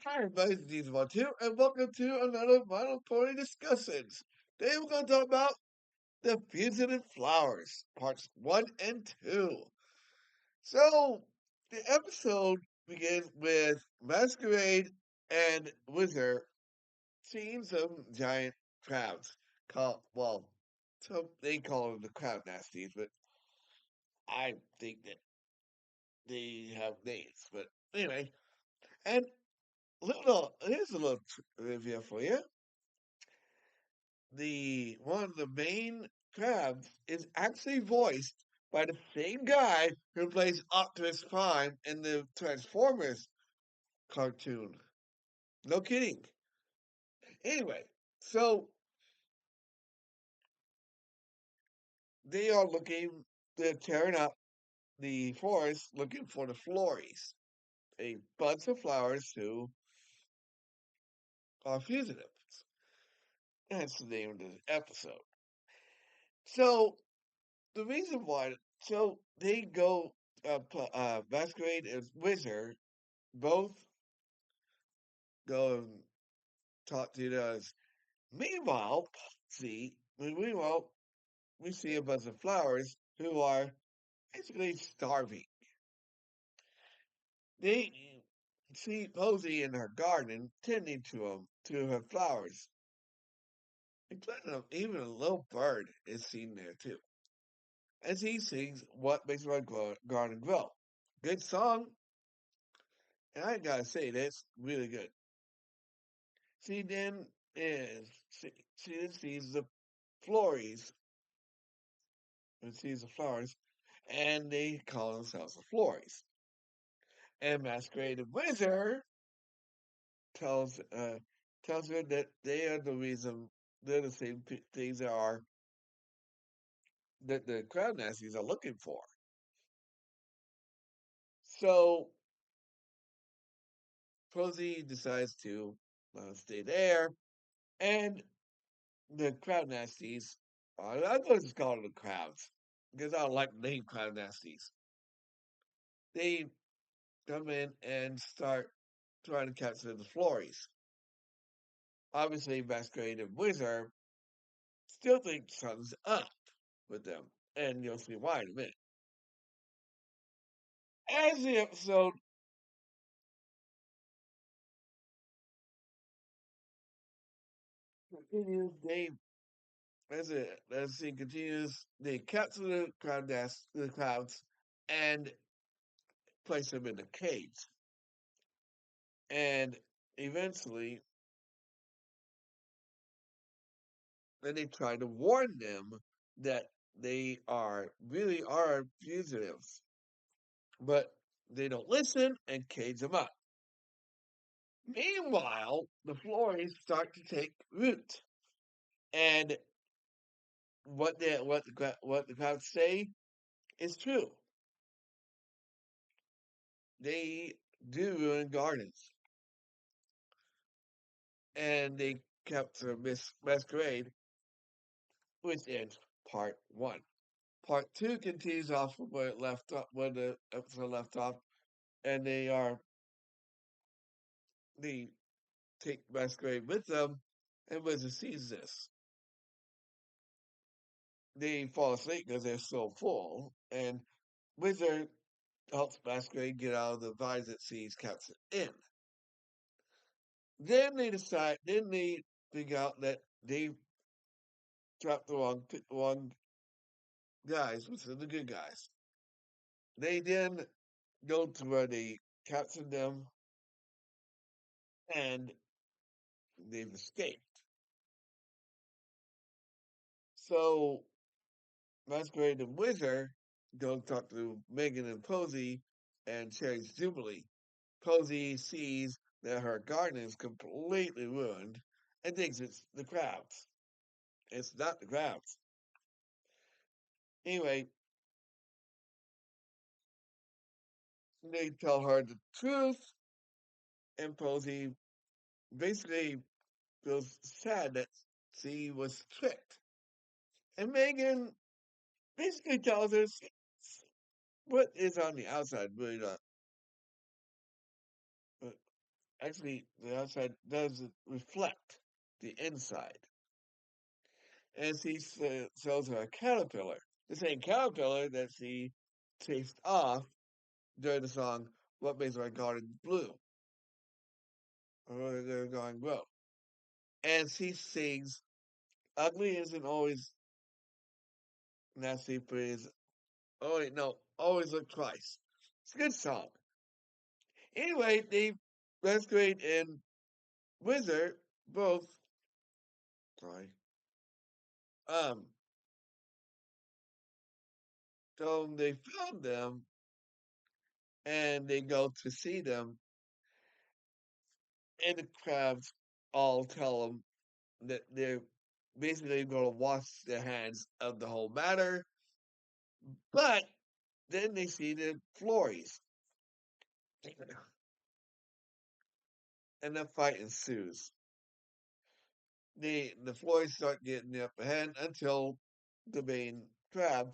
Hi, everybody, this is Devon here, and welcome to another Vinyl Pony Discussions. Today we're going to talk about the Fugitive Flowers, parts 1 and 2. So, the episode begins with Masquerade and Wizard seeing some giant crabs. Some they call them the crab nasties, but I think that they have names. But anyway, and here's a little trivia for you. The one of the main crabs is actually voiced by the same guy who plays Optimus Prime in the Transformers cartoon. No kidding. Anyway, so they are they're tearing up the forest looking for the Flories, a bunch of flowers who are fugitives. That's the name of the episode. So the reason why, so they go, Masquerade and Wizard both go and talk to those. Meanwhile, we see a bunch of flowers who are basically starving. They see Posey in her garden tending to her flowers. Including even a little bird is seen there too. As he sings What Makes My Garden Grow. Good song, and I gotta say, that's really good. She then she then sees the Flories and sees the flowers, and they call themselves the Flories. And Masquerade Wizard tells uh, tells her that they are the reason they're the same things that are that the crowd nasties are looking for. So Posey decides to stay there, and the crowd nasties. I'm going to just call them the crowds because I don't like the name crowd nasties. They come in and start trying to capture the Flories. Obviously, Masquerade and Wizard still think something's up with them, and you'll see why in a minute. As the episode continues, as the scene continues, they capture the clouds, and place them in a cage. And eventually, then they try to warn them that they are really are fugitives, but they don't listen and cage them up. Meanwhile, the flores start to take root, and what the crowds say is true. They do ruin gardens, and they capture Miss Masquerade, which ends part one. Part two continues off from where it left off, when the episode left off, and they take Masquerade with them, and Wizard sees this. They fall asleep because they're so full, and Wizard helps Masquerade get out of the vines that sees captured in. Then they figure out that they trapped the wrong guys, which are the good guys. They then go to where they captured them and they've escaped. So Masquerade and Wizard go talk to Megan and Posey and Cherry's Jubilee. Posey sees that her garden is completely ruined and thinks it's the crabs. It's not the crabs. Anyway, they tell her the truth, and Posey basically feels sad that she was tricked. And Megan basically tells her what is on the outside really not. Actually, the outside doesn't reflect the inside. And she sells her a caterpillar. The same caterpillar that she chased off during the song "What Makes My Garden Blue," or they're going grow. And she sings, "Ugly isn't always nasty, but is oh wait, no, always look twice." It's a good song. Anyway, they Masquerade and Wizard both sorry. Um so they found them and they go to see them and the crabs all tell them that they're basically going to wash their hands of the whole matter. But then they see the Flories, and the fight ensues. The Flories start getting the upper hand until the main crab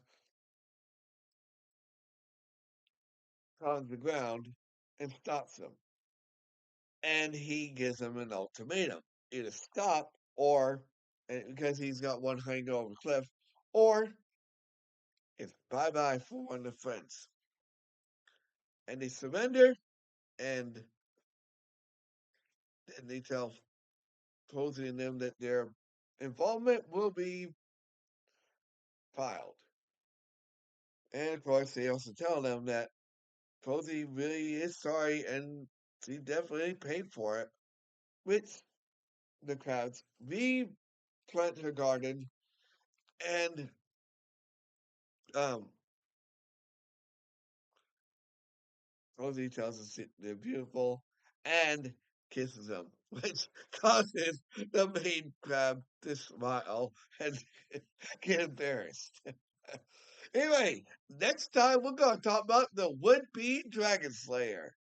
comes to the ground and stops them. And he gives them an ultimatum: either stop or, because he's got one hanging over the cliff, or it's bye bye for one of the friends. And they surrender, and then they tell Posey and them that their involvement will be filed. And of course, they also tell them that Posey really is sorry and she definitely paid for it, which the crowds replant her garden and um, Posey tells us they're beautiful and kisses them, which causes the main crab to smile and get embarrassed. Anyway, next time we're going to talk about the would-be dragon slayer.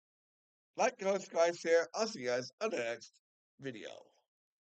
Like, comment, subscribe, share. I'll see you guys on the next video.